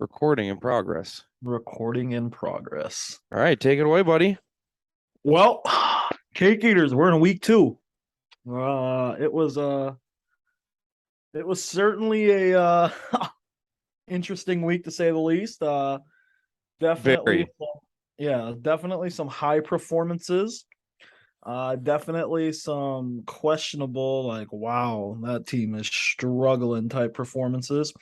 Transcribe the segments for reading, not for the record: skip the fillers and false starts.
Recording in progress. Recording in progress. All right, take it away, buddy. Well, Cake Eaters, we're in week two. It was certainly a interesting week to say the least. Definitely, Very. yeah, definitely some high performances. Definitely some questionable, like, wow, that team is struggling type performances.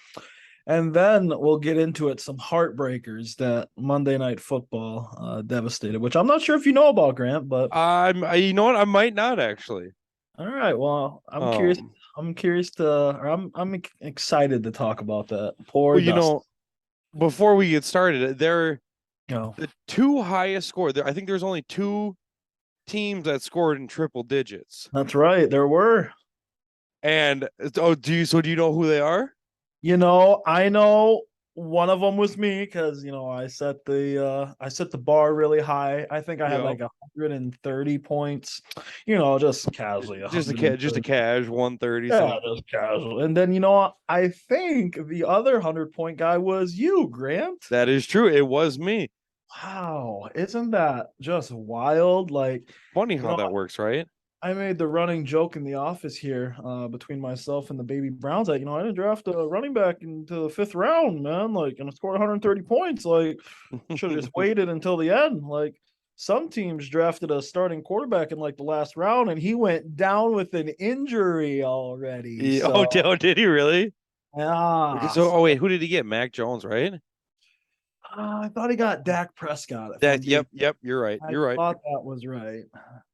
And then we'll get into it. Some heartbreakers that Monday Night Football devastated, which I'm not sure if you know about, Grant. But You know what? I might not actually. all right, well, I'm curious. Um, I'm curious to, or I'm excited to talk about that. Poor well, Dust. before we get started, they're Oh, the two highest score. I think there's only two teams that scored in triple digits. that's right. There were. And do you know who they are? I know one of them was me because I set the bar really high. I think I had Yep. like 130 points. Just casually Just a 130. cash 130 Yeah, something. just casual. And then I think the other 100-point guy was you, Grant. That is true. It was me. Wow, isn't that just wild? Like, Funny you how know, that works, right? I made the running joke in the office here between myself and the baby Browns that, I didn't draft a running back into the fifth round, man. Like, and I scored 130 points. Like, should have just waited until the end. Like, some teams drafted a starting quarterback in like the last round, and he went down with an injury already. Yeah, oh, So, did he really? yeah. So, oh wait, who did he get? Mac Jones, right? I thought he got Dak Prescott, if I'm That being. yep, you're right. I You're right. thought that was right.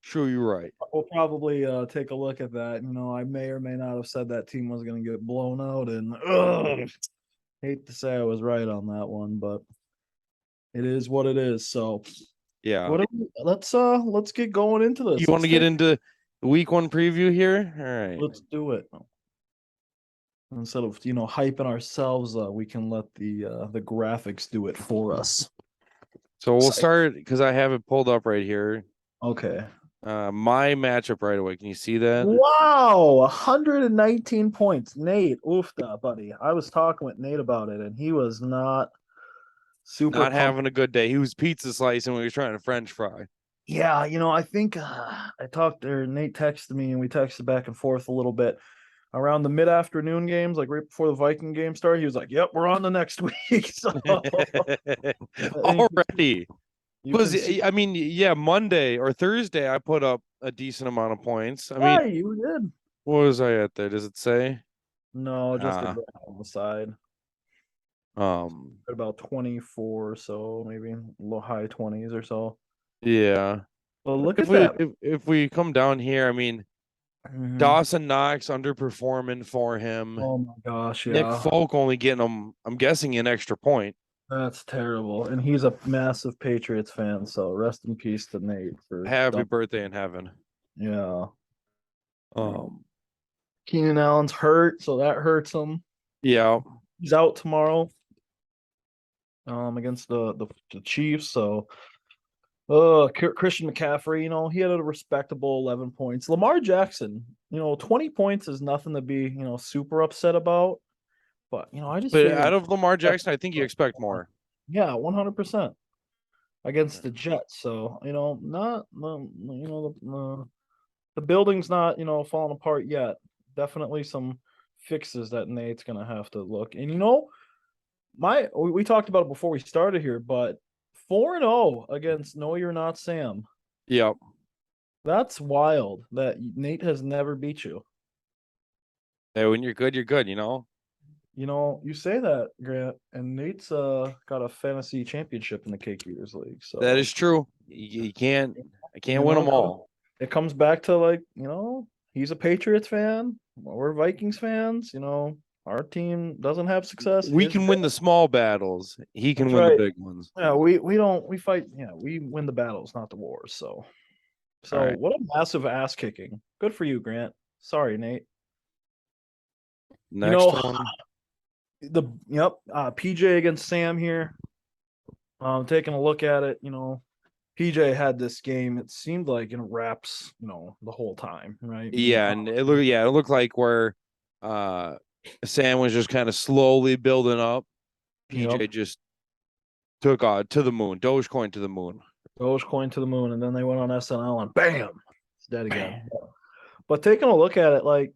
Sure, you're right. We'll probably take a look at that. I may or may not have said that team was going to get blown out, and hate to say I was right on that one, but it is what it is. So, Yeah. let's get going into You this. want Let's to get take into the week one preview here? All right. let's do it. Instead of hyping ourselves, we can let the graphics do it for us. So we'll Excited. start because I have it pulled up right here. Okay. My matchup right away. Can you see that? Wow, 119 points. Nate, oofda, buddy. I was talking with Nate about it, and he was not super Not pumped. having a good day. He was pizza slicing when he was trying to French fry. Yeah, I think I talked there. Nate texted me, and we texted back and forth a little bit around the mid-afternoon games, like right before the Viking game started. He was like, "Yep, we're on the next week." So and Already. you Because can see, I mean, yeah, Monday or Thursday I put up a decent amount of points. I mean, yeah, you did. what was I at there? Does it say? No, just a Uh graph on the side. um About 24, so maybe low high 20s or so. yeah. But But look at that. if we come down here, I mean, Mhm. Dawson Knox underperforming for him. Oh my gosh, Nick yeah. Folk only getting him, I'm guessing, an extra point. That's terrible. And he's a massive Patriots fan, so rest in peace to Nate for Happy dumb. birthday in heaven. Yeah. Um, Keenan Allen's hurt, so that hurts him. yeah. He's out tomorrow against the Chiefs. So Christian McCaffrey, he had a respectable 11 points. Lamar Jackson, 20 points is nothing to be, super upset about. But I just But figured, out of Lamar Jackson, I think you expect more. yeah, 100% against the Jets. So not the building's not falling apart yet. Definitely some fixes that Nate's gonna have to look. And my we talked about it before we started here, but 4-0 against No You're Not Sam. Yep. That's wild that Nate has never beat you. Hey, when you're good, you're good. You say that, Grant, and Nate's got a fantasy championship in the Cake Eaters League. That So is true. You can't, I can't you win know, them all. it comes back to, like, he's a Patriots fan. We're Vikings fans. Our team doesn't have success. We can win the small battles. He can That's win the right. big ones. Yeah, we don't we fight. Yeah, we win the battles, not the wars. So All right. what a massive ass kicking. Good for you, Grant. Sorry, Nate. You Next know one. PJ against Sam here. Taking a look at it, PJ had this game. It seemed like in wraps, the whole time, right? Yeah, and it looked like where Sam was just kind of slowly building up. PJ Yep. just took to the moon. Dogecoin to the moon. Dogecoin to the moon, and then they went on SNL and bam, it's dead again. But taking a look at it, like,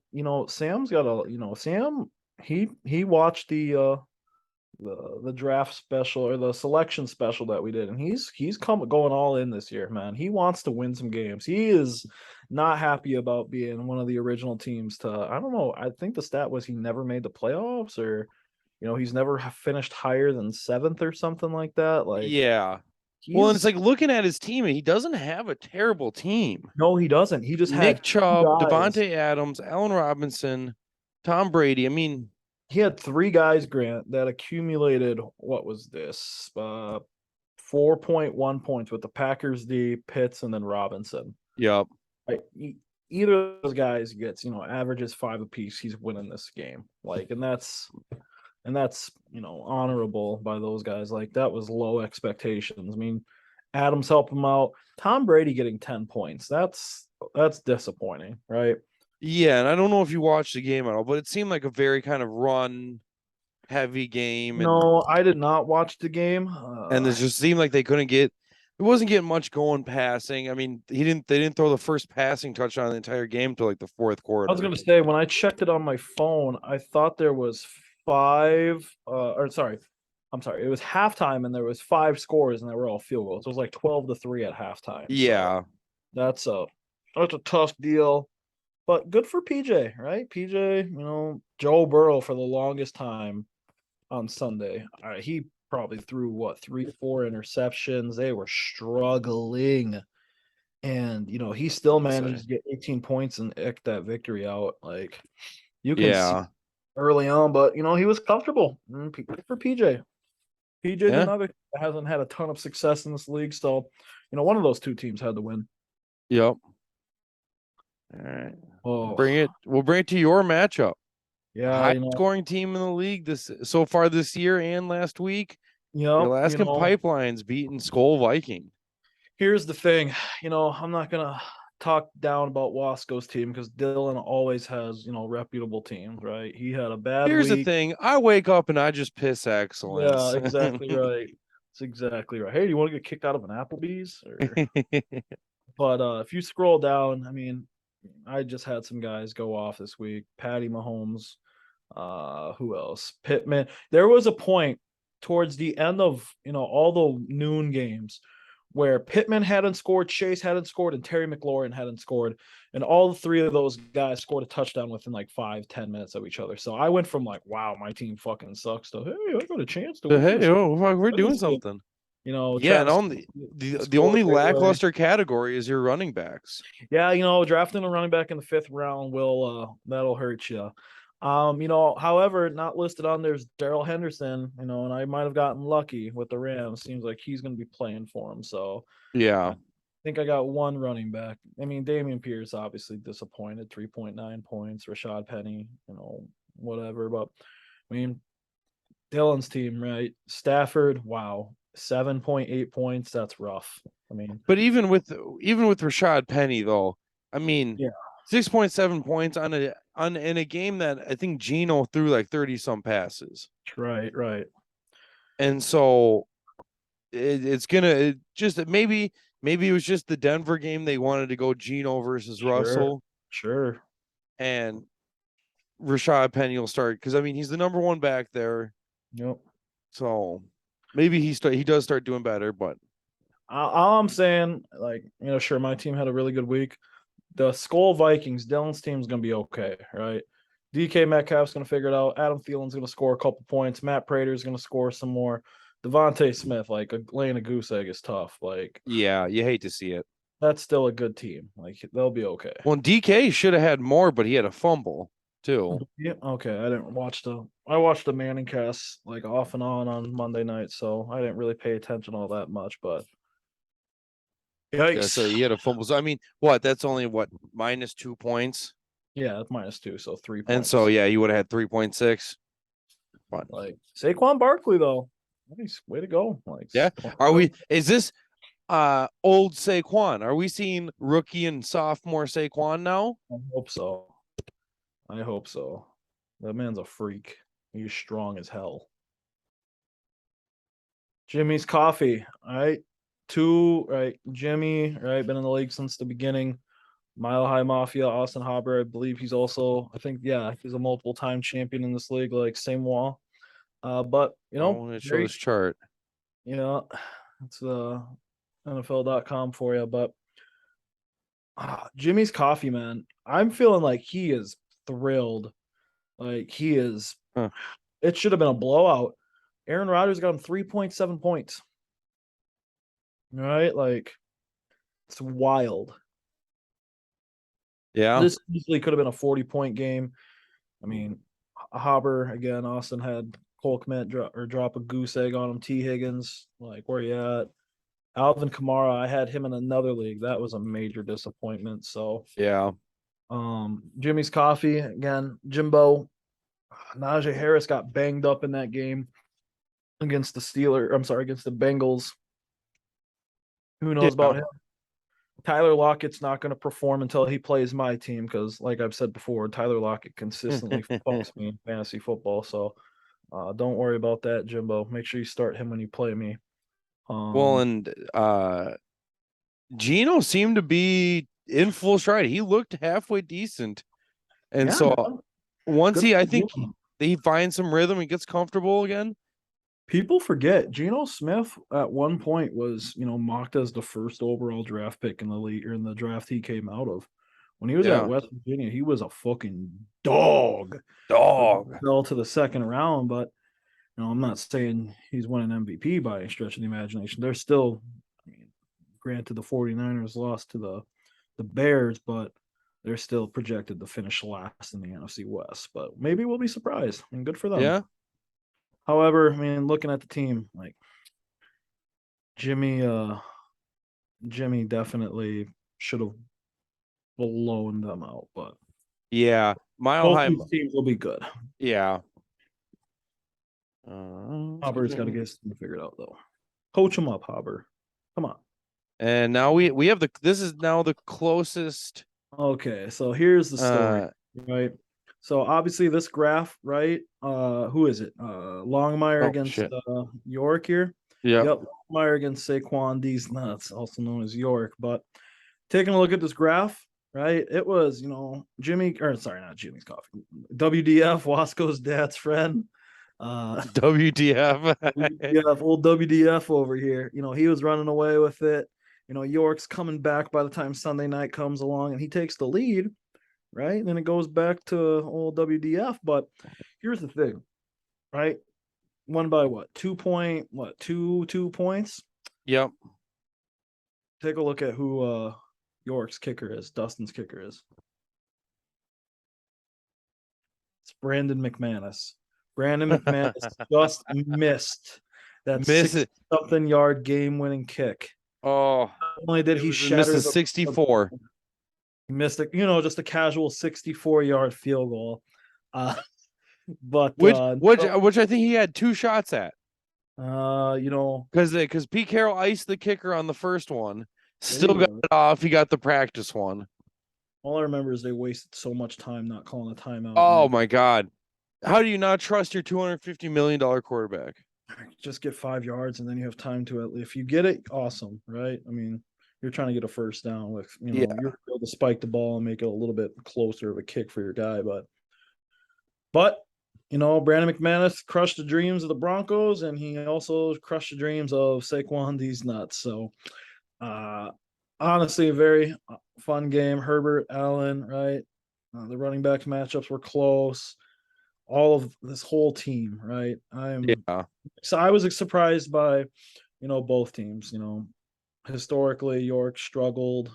Sam's got Sam. He watched the draft special or the selection special that we did, and he's going all in this year, man. He wants to win some games. He is not happy about being one of the original teams to, I don't know, I think the stat was he never made the playoffs, or he's never finished higher than 7th or something like that. Like, Yeah. Well, and it's he's like looking at his team, he doesn't have a terrible team. no, he doesn't. He just Nick had two Chubb, guys. Devontae Adams, Allen Robinson, Tom Brady. I mean, He had 3 guys, Grant, that accumulated, what was this? 4.1 points with the Packers D, Pitts, and then Robinson. yep. Like, either of those guys gets, averages 5 apiece, he's winning this game. Like, and that's honorable by those guys. Like, that was low expectations. I mean, Adams helped him out. Tom Brady getting 10 points. That's disappointing, right? Yeah, and I don't know if you watched the game at all, but it seemed like a very kind of run heavy game, and No, I did not watch the game. it just seemed like they couldn't get. It wasn't getting much going passing. I mean, they didn't throw the first passing touchdown the entire game till like the fourth quarter. I was gonna say, when I checked it on my phone, I thought there was 5. Or sorry, I'm sorry. It was halftime, and there was 5 scores, and they were all field goals. It was like 12-3 at halftime. Yeah, So that's a tough deal. But good for PJ, right? PJ, Joe Burrow for the longest time on Sunday. He probably threw what 3-4 interceptions. They were struggling, and he still managed to get 18 points and eked that victory out. Like, you can see yeah, early on, but he was comfortable. Good for PJ. PJ's yeah, another that hasn't had a ton of success in this league, so one of those 2 teams had to win. yep. All right, Oh bring it. We'll bring it to your matchup. yeah, High scoring team in the league this so far this year and last week. Your yep, Alaskan Pipelines beating Skull Viking. here's the thing, I'm not gonna talk down about Wasco's team because Dylan always has, reputable teams, right? He had a bad Here's the week. thing: I wake up and I just piss Yeah, excellence. exactly right. It's exactly right. Hey, do you want to get kicked out of an Applebee's? But if you scroll down, I mean, I just had some guys go off this week. Patty Mahomes, who else? Pittman. There was a point towards the end of all the noon games where Pittman hadn't scored, Chase hadn't scored, and Terry McLaurin hadn't scored, and all the 3 of those guys scored a touchdown within like 5-10 minutes of each other. So I went from like, wow, my team fucking sucks, to hey, I got a chance to win Hey, this. oh, we're doing something. Yeah, and Travis only the scored only right away. lackluster category is your running backs. Yeah, drafting a running back in the 5th round will that'll hurt you. However, not listed on there's Daryl Henderson, and I might have gotten lucky with the Rams. Seems like he's going to be playing for him. So Yeah, I think I got one running back. I mean, Damian Pierce obviously disappointed, 3.9 points. Rashad Penny, whatever. But I mean, Dylan's team, right? Stafford, wow, 7.8 points. That's rough. I mean, but even with Rashad Penny though, I mean, yeah, 6.7 points in a game that I think Geno threw like 30 some passes, right. and so it's gonna just maybe it was just the Denver game they wanted to go Geno versus Russell, Sure. and Rashad Penny will start because I mean he's the number 1 back there. Yep. So maybe he does start doing better, but All I'm saying, like, sure, my team had a really good week. The Skull Vikings, Dylan's team's gonna be okay, right? DK Metcalf's gonna figure it out. Adam Thielen's gonna score a couple points. Matt Prater's gonna score some more. Devontae Smith, like, laying a goose egg is tough. Like, yeah, you hate to see it. that's still a good team. Like, they'll be okay. Well, DK should have had more, but he had a fumble too. Yeah, okay. I watched the Manning cast like off and on Monday night, so I didn't really pay attention all that much, but Yeah, so he had a fumble. So I mean, that's only -2 points. Yeah, that's -2, so 3 points. And so yeah, you would have had 3.6. But like Saquon Barkley though, nice way to go. Like, yeah, is this old Saquon? Are we seeing rookie and sophomore Saquon now? I hope so. That man's a freak. He's strong as hell. Jimmy's Coffee. All right. Two, right? Jimmy, right? Been in the league since the beginning. Mile High Mafia, Austin Hopper. I believe he's also, I think, yeah, he's a multiple time champion in this league, like same wall. But Oh, it show very, this chart. you know, it's NFL.com for you. But Jimmy's Coffee, man. I'm feeling like he is thrilled. Like he is, Huh. it should have been a blowout. Aaron Rodgers got him 3.7 points. Right? Like it's wild. Yeah. This easily could have been a 40-point game. I mean, Hobber again. Austin had Cole Kmet drop a goose egg on him. T. Higgins, like where you at? Alvin Kamara, I had him in another league. That was a major disappointment. So, Yeah. Jimmy's Coffee again. Jimbo, Najee Harris got banged up in that game against the Steelers. I'm sorry, against the Bengals. Who knows Yeah. about him? Tyler Lockett's not going to perform until he plays my team because, like I've said before, Tyler Lockett consistently fucks me in fantasy football. So don't worry about that, Jimbo. Make sure you start him when you play me. Well, and Gino seemed to be in full stride. He looked halfway decent. And Yeah, so man. once Good I for think you. he finds some rhythm and gets comfortable again. People forget Geno Smith at one point was, mocked as the first overall draft pick in the league or in the draft he came out of. When he was at Yeah. West Virginia, he was a fucking dog. But Dog. fell to the second round. But I'm not saying he's winning MVP by any stretch of the imagination. They're still, I mean, granted, the 49ers lost to the Bears, but they're still projected to finish last in the NFC West. But maybe we'll be surprised, and good for them. Yeah. However, I mean, looking at the team, like Jimmy, Jimmy definitely should have blown them out, but Yeah. Mile both high. these teams will be good. Yeah. Hobber's got to get his team figured out, though. Coach him up, Hobber. Come on. And now we have this is now the closest. Okay, so here's the story, right? So obviously this graph, right? Who is it? Longmire Oh against shit. York here. Yep. Yep, Longmire against Saquon D's nuts, also known as York. But taking a look at this graph, right? It was, Jimmy, or sorry, not Jimmy's Coffee. WDF, Wasco's dad's friend. WTF. WDF, old WDF over here. He was running away with it. York's coming back by the time Sunday night comes along and he takes the lead, right? And then it goes back to old WDF. But here's the thing, right? Won by what? 2 points? Yep. Take a look at who York's kicker is, Dustin's kicker is. It's Brandon McManus. Brandon McManus just missed that Miss it. something yard game winning kick. Oh, Not only did he missed shatter a 64. He missed it, just a casual 64-yard field goal. But which I think he had 2 shots at. Because Pete Carroll iced the kicker on the first one, still got it off. He got the practice one. All I remember is they wasted so much time not calling a timeout. Oh my god. How do you not trust your $250 million quarterback? Just get 5 yards and then you have time to if you get it, awesome, right? I mean, you're trying to get a first down with, you're able to spike the ball and make it a little bit closer of a kick for your guy. But Brandon McManus crushed the dreams of the Broncos and he also crushed the dreams of Saquon these nuts. So honestly, a very fun game. Herbert, Allen, right? The running back matchups were close. All of this whole team, right? So I was surprised by, both teams. Historically, York struggled.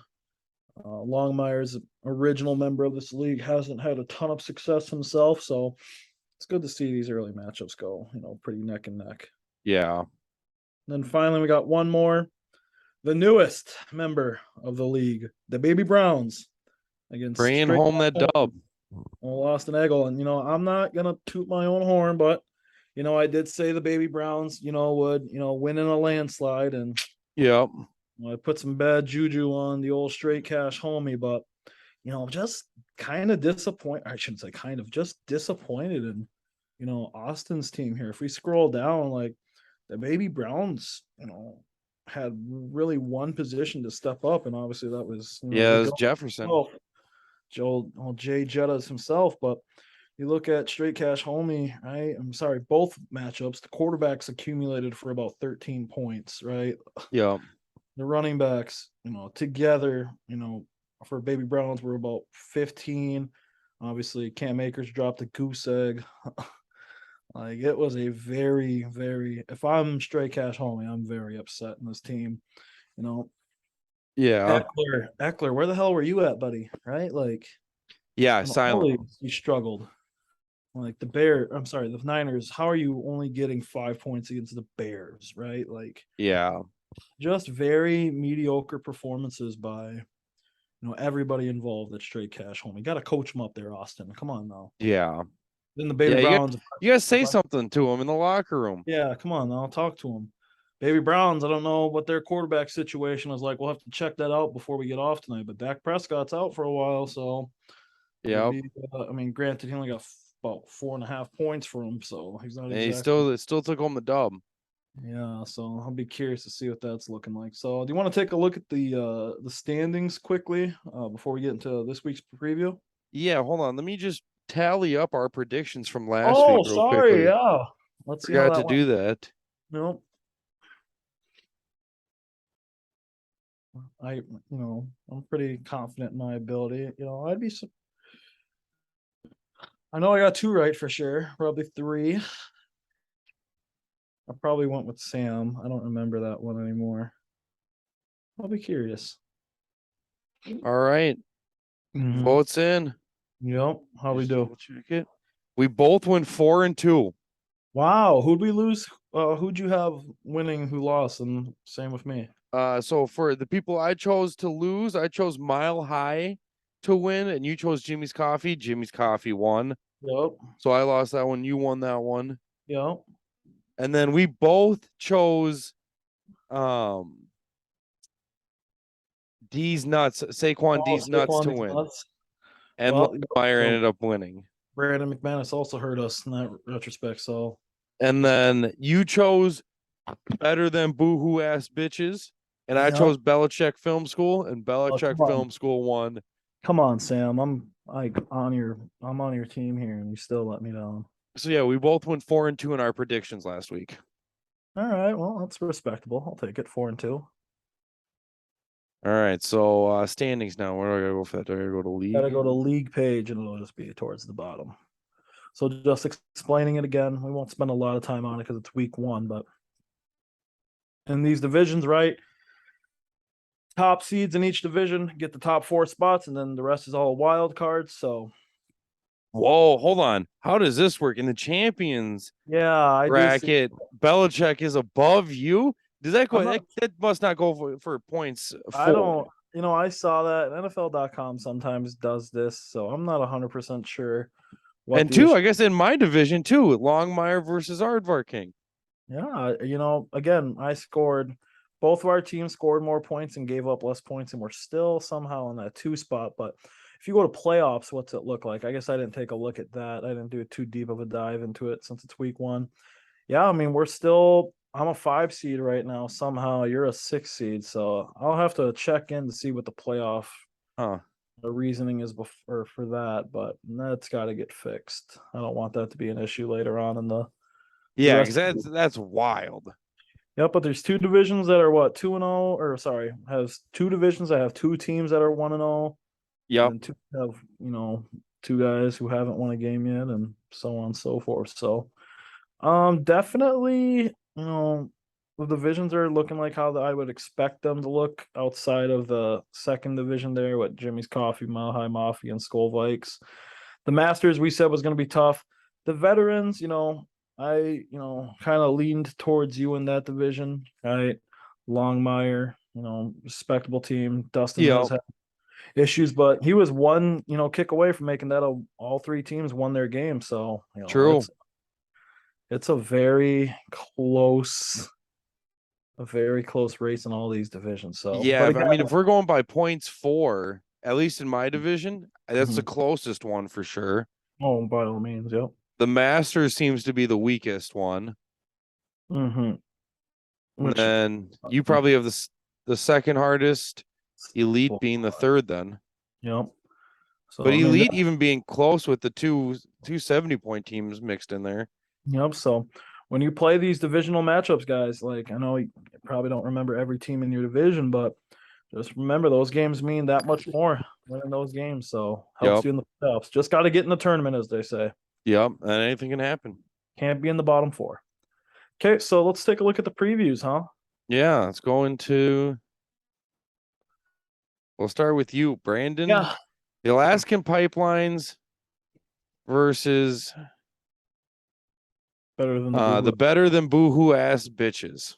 Longmire's original member of this league hasn't had a ton of success himself, so it's good to see these early matchups go, pretty neck and neck. Yeah. And then finally, we got one more. The newest member of the league, the Baby Browns, against bringing home that dub. Lost an Eagle. And, I'm not going to toot my own horn, but, I did say the Baby Browns, would, win in a landslide. And yep. I put some bad juju on the old straight cash homie, but, just kind of disappointed. I shouldn't say kind of, just disappointed in, Austin's team here. If we scroll down, like the baby Browns, had really one position to step up, and obviously that was Yeah, the it was go Jefferson. Jay Jettas himself. But you look at straight cash homie, right? I'm sorry, both matchups, the quarterbacks accumulated for about 13 points, right? Yeah. The running backs, together, for baby Browns were about 15. Obviously, Cam Akers dropped a goose egg. Like it was a very, very. If I'm straight cash homie, I'm very upset in this team. You know, Yeah. Eckler, where the hell were you at, buddy? Right? Like Yeah. in all Silent. leagues, you struggled. Like I'm sorry, the Niners. How are you only getting 5 points against the Bears? Right? Like Yeah. just very mediocre performances by everybody involved at straight cash homie. Got to coach them up there, Austin. Come on now. Yeah. Then the baby Yeah. Browns. You gotta say something to him in the locker room. Yeah, come on now, talk to them. Baby Browns, I don't know what their quarterback situation is like. We'll have to check that out before we get off tonight. But Dak Prescott's out for a while, so it'll Yep. be. I mean, granted, he only got about 4.5 points for him, so he's not And he exactly. still took home the dub. Yeah, so I'll be curious to see what that's looking like. So, do you want to take a look at the standings quickly before we get into this week's preview? Yeah, hold on. Let me just tally up our predictions from last Oh, week real sorry. quickly. Yeah, let's see how Forgot to that went. do that. No, I'm pretty confident in my ability. I know I got two right for sure, probably three. I probably went with Sam. I don't remember that one anymore. I'll be curious. All right. Mm-hmm. Votes in. Yep. How we Just do? double check it. We both went 4-2. Wow. Who'd we lose? Who'd you have winning? Who lost? And same with me. So for the people I chose to lose, I chose Mile High to win, and you chose Jimmy's Coffee. Jimmy's Coffee won. Yep. So I lost that one. You won that one. Yep. And then we both chose D's nuts, Saquon Oh, D's nuts to Saquon, these win. nuts. And Well, Meyer so ended up winning. Brandon McManus also hurt us in that retrospect. So And then you chose better than boohoo ass bitches. And I yep. chose Belichick Film School, and Oh, Belichick Film School won. come on, Sam. I'm on your team here, and you still let me down. So yeah, we both went 4-2 in our predictions last week. All right, well, that's respectable. I'll take it. 4-2. All right, so standings now. Where do I gotta go for that? Do I gotta go to Gotta league? go to league page, and it'll just be towards the bottom. So just explaining it again. We won't spend a lot of time on it because it's week one, but in these divisions, right? Top seeds in each division get the top 4 spots, and then the rest is all wild cards. So Whoa, hold on. How does this work in the champions yeah, I do see. bracket? Belichick is above you. Does that go? I'm not. That must not go for points I four. don't. I saw that NFL.com sometimes does this, so I'm not 100% sure what And the two, issue. I guess in my division too, Longmire versus Aardvark King. Yeah, again, I scored. Both of our teams scored more points and gave up less points, and we're still somehow in that 2 spot. But if you go to playoffs, what's it look like? I guess I didn't take a look at that. I didn't do too deep of a dive into it since it's week one. Yeah, I mean, we're still. I'm a 5 seed right now. Somehow you're a 6 seed, so I'll have to check in to see what the playoff Huh. the reasoning is before for that. But that's got to get fixed. I don't want that to be an issue later on in the Yeah, rest. because that's wild. Yep, but there's two divisions that are what 2-0, or sorry, has two divisions. I have two teams that are 1-0, Yep. and two have two guys who haven't won a game yet, and so on and so forth. So, definitely, the divisions are looking like how I would expect them to look outside of the second division there. What Jimmy's Coffee, Mile High Mafia, and Skull Vikes. The Masters we said was going to be tough. The veterans, I, kind of leaned towards you in that division, right? Longmire, respectable team. Dustin Yep. has had issues, but he was one, kick away from making that all three teams won their game. So, True. it's a very close race in all these divisions. So, Yeah, but but I again, mean, if we're going by points four, at least in my division, that's the mhm. closest one for sure. Oh, by all means, yep. The Masters seems to be the weakest one. Mm-hmm. And which then you probably have the second hardest, Elite well, being the third then. yep. So But I mean, Elite even being close with the two 70-point teams mixed in there. yep. So when you play these divisional matchups, guys, like I know you probably don't remember every team in your division, but just remember those games mean that much more winning those games. So helps Yep. you in the playoffs. Just got to get in the tournament, as they say. Yep. And anything can happen. Can't be in the bottom four. Okay, so let's take a look at the previews, huh? Yeah. Let's go into. We'll start with you, Brandon. Yeah. The Alaskan Pipelines versus Better than the the Boo-Hoo. better than boohoo ass bitches.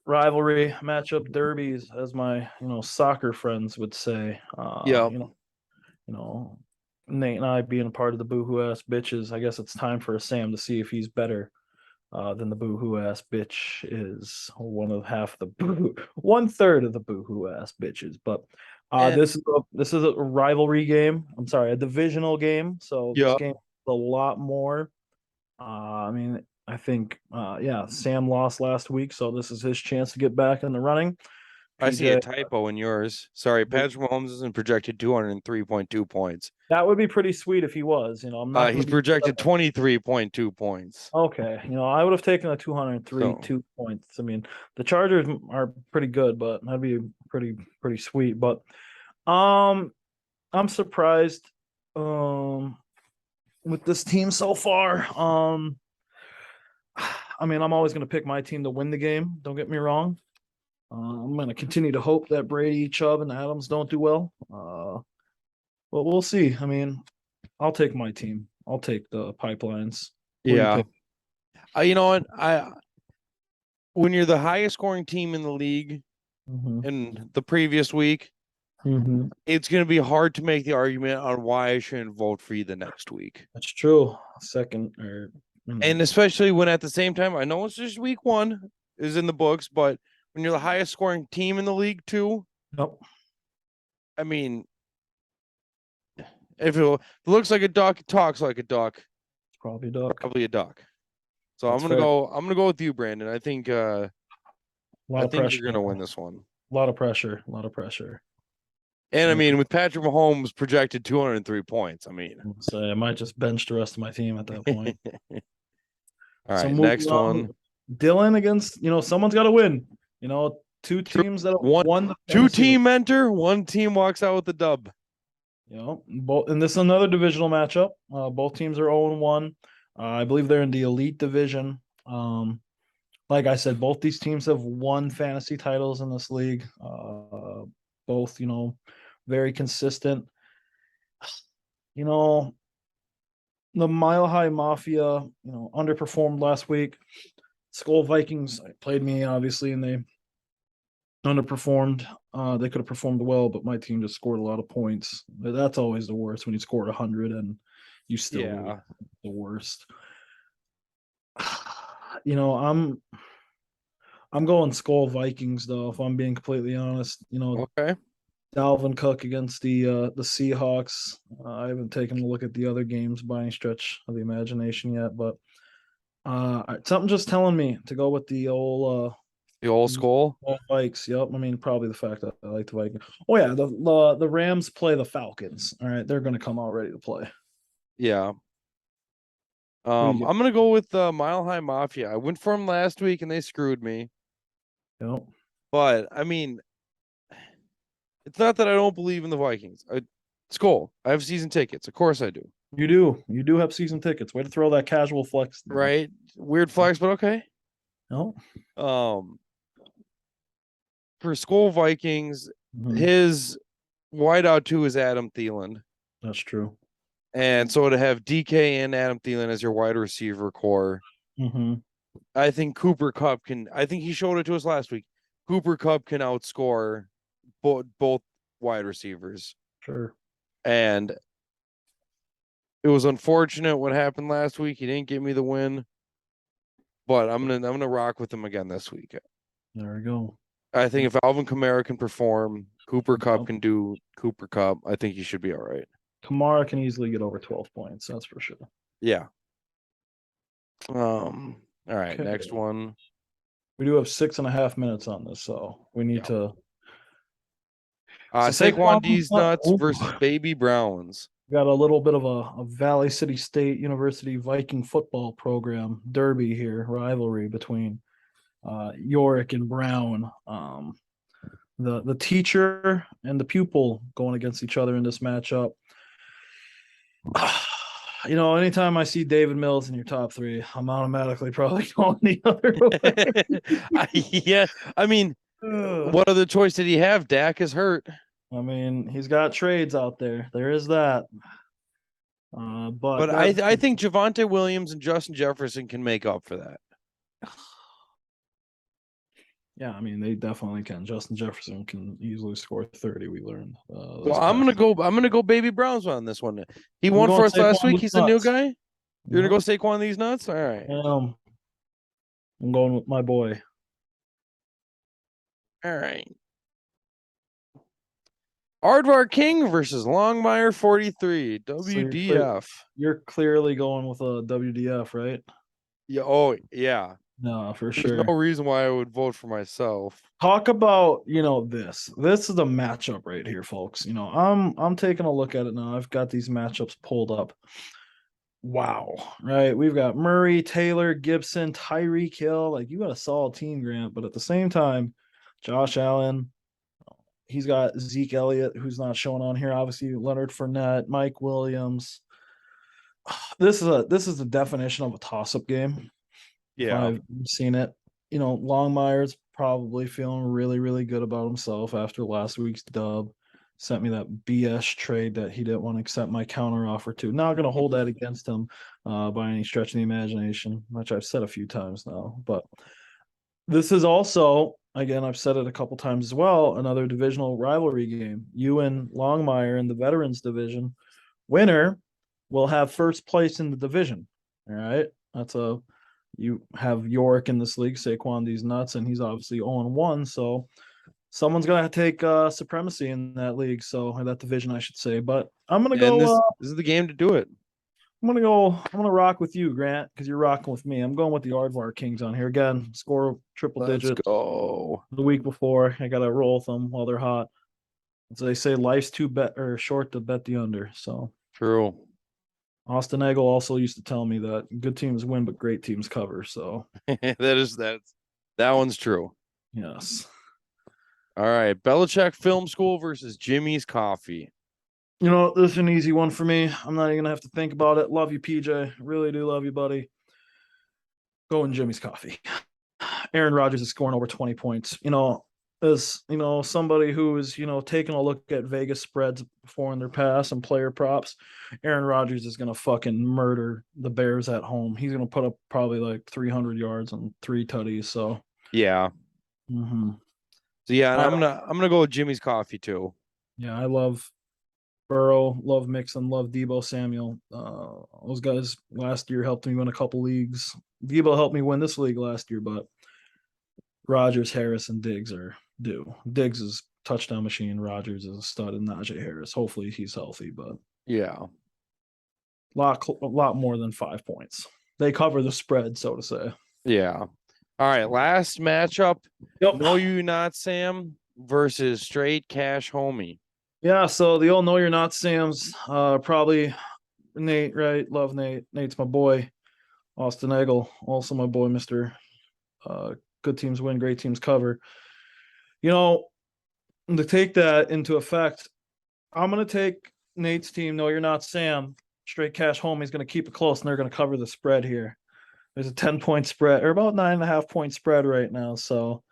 Rivalry matchup derbies, as my soccer friends would say. Yep. You know, Nate and I being a part of the boohoo ass bitches. I guess it's time for Sam to see if he's better than the boohoo ass bitch is one of half the boo 1/3 of the boohoo ass bitches. But And this is a rivalry game. I'm sorry, a divisional game. So this yep. game is a lot more. I mean, I think yeah, Sam lost last week, so this is his chance to get back in the running. I see a PJ, typo in yours. Sorry, Patrick Mahomes isn't projected 203.2 points. that would be pretty sweet if he was. I'm not going He's to be projected 23.2 points. okay. I would have taken a 203 So 2 points. I mean, the Chargers are pretty good, but that'd be pretty sweet. But um, I'm surprised with this team so far. I mean, I'm always going to pick my team to win the game. Don't get me wrong. I'm going to continue to hope that Brady, Chubb, and Adams don't do well. But we'll see. I mean, I'll take my team. I'll take the Pipelines. Who do you yeah. pick? You know what? When you're the highest scoring team in the league Mm-hmm. in the previous week, Mm-hmm. it's going to be hard to make the argument on why I shouldn't vote for you the next week. That's true. Second or And especially when at the same time, I know it's just week one is in the books, but when you're the highest scoring team in the league too, nope. I mean, if it looks like a duck, it talks like a duck, It's probably Duck. probably a duck. So That's fair. I'm gonna go with you, Brandon. I think A lot I of think pressure. you're gonna win this one. A lot of pressure. A lot of pressure. And I I mean, with Patrick Mahomes projected 203 points, I mean, say I might just bench the rest of my team at that point. all So right, moving next on, one. Dylan against someone's got to win. Two True. teams that have One, won the two fantasy. team mentor, one team walks out with the dub. Both, and this is another divisional matchup. Both teams are 0-1. I believe they're in the elite division. Like I said, both these teams have won fantasy titles in this league. Both, very consistent. The Mile High Mafia, underperformed last week. Skull Vikings played me obviously, and they underperformed. They could have performed well, but my team just scored a lot of points. That's always the worst when you scored 100 and you still lose. The worst. I'm going Skull Vikings though. If I'm being completely honest, Okay. Dalvin Cook against the Seahawks. I haven't taken a look at the other games by any stretch of the imagination yet, but something just telling me to go with the old The old skull. Vikes. Yep. I mean, probably the fact that I like the Vikings. Oh yeah, the Rams play the Falcons. All right, they're going to come out ready to play. Yeah. Who you I'm gonna go with Mile High Mafia. I went for them last week and they screwed me. Yep. But I mean, it's not that I don't believe in the Vikings. Skull. I have season tickets. Of course I do. You do. You do have season tickets. Way to throw that casual flex. There. Right? Weird flex, but okay. No. For Skull Vikings, his wideout too is Adam Thielen. That's true. And so to have DK and Adam Thielen as your wide receiver core, I think Cooper Kupp can. I think he showed it to us last week. Cooper Kupp can outscore both wide receivers. Sure. And it was unfortunate what happened last week. He didn't give me the win, but I'm gonna rock with him again this week. There we go. I think if Alvin Kamara can perform, Cooper Kupp can do Cooper Kupp. I think he should be all right. Kamara can easily get over 12 points. That's for sure. Yeah. All right. Okay. Next one. We do have 6.5 minutes on this, so we need to. So Saquon Saquon, D's nuts versus Baby Browns. got a little bit of a Valley City State University Viking football program derby here, rivalry between Yorick and Brown. The teacher and the pupil going against each other in this matchup. Anytime I see David Mills in your top three, I'm automatically probably going the other way. Yeah, I mean, what other choice did he have? Dak is hurt. I mean, he's got trades out there. There is that. But I think Javonte Williams and Justin Jefferson can make up for that. Yeah, I mean they definitely can. Justin Jefferson can easily score 30. We learned. Well, I'm gonna go Baby Browns on this one. He won for us Saquon last week. He's a new guy. You're gonna go Saquon these nuts? All right. I'm going with my boy. All right. Aardvark King versus Longmire 43. WDF. So you're clearly going with a WDF, right? Yeah. Oh, yeah. No, for There's sure. no reason why I would vote for myself. Talk about, this. This is a matchup right here, folks. I'm taking a look at it now. I've got these matchups pulled up. Wow. Right. We've got Murray, Taylor, Gibson, Tyreek Hill. Like, you got a solid team, Grant, but at the same time, Josh Allen, he's got Zeke Elliott, who's not showing on here. Obviously, Leonard Fournette, Mike Williams. This is the definition of a toss-up game. Yeah. I've seen it. Longmire's probably feeling really, really good about himself after last week's dub. Sent me that BS trade that he didn't want to accept my counter offer to. Not going to hold that against him by any stretch of the imagination, which I've said a few times now. But this is also, again, I've said it a couple times as well, another divisional rivalry game. You and Longmire in the Veterans Division. Winner will have first place in the division. All right. You have York in this league, Saquon these nuts, and he's obviously 0-1. So someone's gonna take supremacy in that league, so or that division, I should say. But I'm gonna go. This is the game to do it. I'm gonna rock with you, Grant, because you're rocking with me. I'm going with the Aardvark Kings on here again. Score triple digits. Let's go. The week before, I gotta roll with them while they're hot. As they say, life's too short to bet the under. So true. Austin Eggle also used to tell me that good teams win, but great teams cover. So that one's true. Yes. All right. Belichick Film School versus Jimmy's Coffee. This is an easy one for me. I'm not even gonna have to think about it. Love you, PJ. Really do love you, buddy. Going Jimmy's Coffee. Aaron Rodgers is scoring over 20 points. As somebody who is taking a look at Vegas spreads before in their past and player props, Aaron Rodgers is gonna fucking murder the Bears at home. He's gonna put up probably like 300 yards and 3 tutties. So yeah. Mm-hmm. So yeah, and I'm gonna go with Jimmy's Coffee too. Yeah, I love Burrow, love Mixon, love Debo Samuel. Those guys last year helped me win a couple leagues. Debo helped me win this league last year, but Rodgers, Harris, and Diggs are due. Diggs is touchdown machine. Rodgers is a stud, and Najee Harris. Hopefully he's healthy, but yeah, a lot more than 5 points. They cover the spread, so to say. Yeah. All right, last matchup. Yep. Know You Not Sam versus Straight Cash Homie. Yeah, so the old Know You're Not Sam's probably Nate, right? Love Nate. Nate's my boy. Austin Eggle, also my boy, Mr. Good teams win, great teams cover. To take that into effect, I'm going to take Nate's team, No You're Not Sam. Straight Cash Homie's going to keep it close, and they're going to cover the spread here. There's a 10-point spread, or about 9.5-point spread right now, so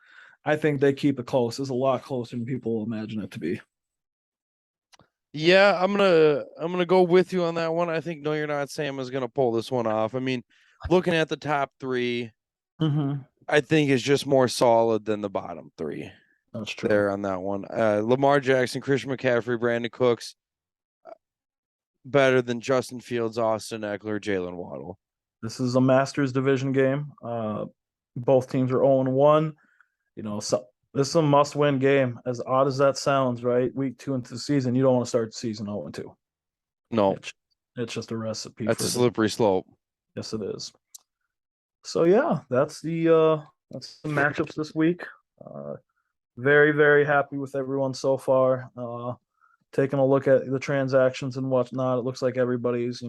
I think they keep it close. It's a lot closer than people imagine it to be. Yeah, I'm gonna go with you on that one. I think No You're Not Sam is gonna pull this one off. I mean, looking at the top 3, I think is just more solid than the bottom 3. That's true. There on that one. Lamar Jackson, Christian McCaffrey, Brandon Cooks, better than Justin Fields, Austin Eckler, Jalen Waddle. This is a Masters division game. Both teams are 0-1. So this is a must-win game. As odd as that sounds, right? Week 2 into the season, you don't want to start the season 0-2. No, it's just a recipe. That's a slippery slope. Yes, it is. So yeah, that's the that's the matchups this week. Very, very happy with everyone so far. Taking a look at the transactions and whatnot, it looks like everybody's,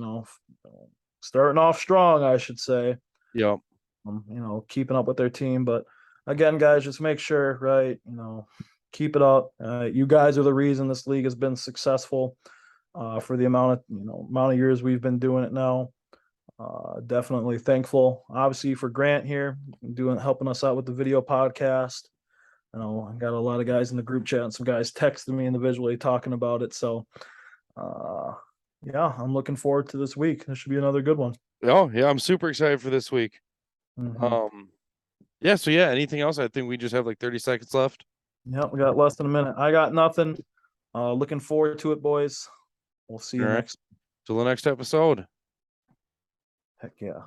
starting off strong, I should say. Yep. Keeping up with their team. But again, guys, just make sure, right, keep it up. You guys are the reason this league has been successful for the amount of years we've been doing it now. Definitely thankful, obviously, for Grant here helping us out with the video podcast. I got a lot of guys in the group chat and some guys texting me individually talking about it. So, yeah, I'm looking forward to this week. This should be another good one. Oh yeah, I'm super excited for this week. Mm-hmm. Yeah. So yeah, anything else? I think we just have like 30 seconds left. Yeah, we got less than a minute. I got nothing. Looking forward to it, boys. We'll see you next. Till the next episode. Heck yeah.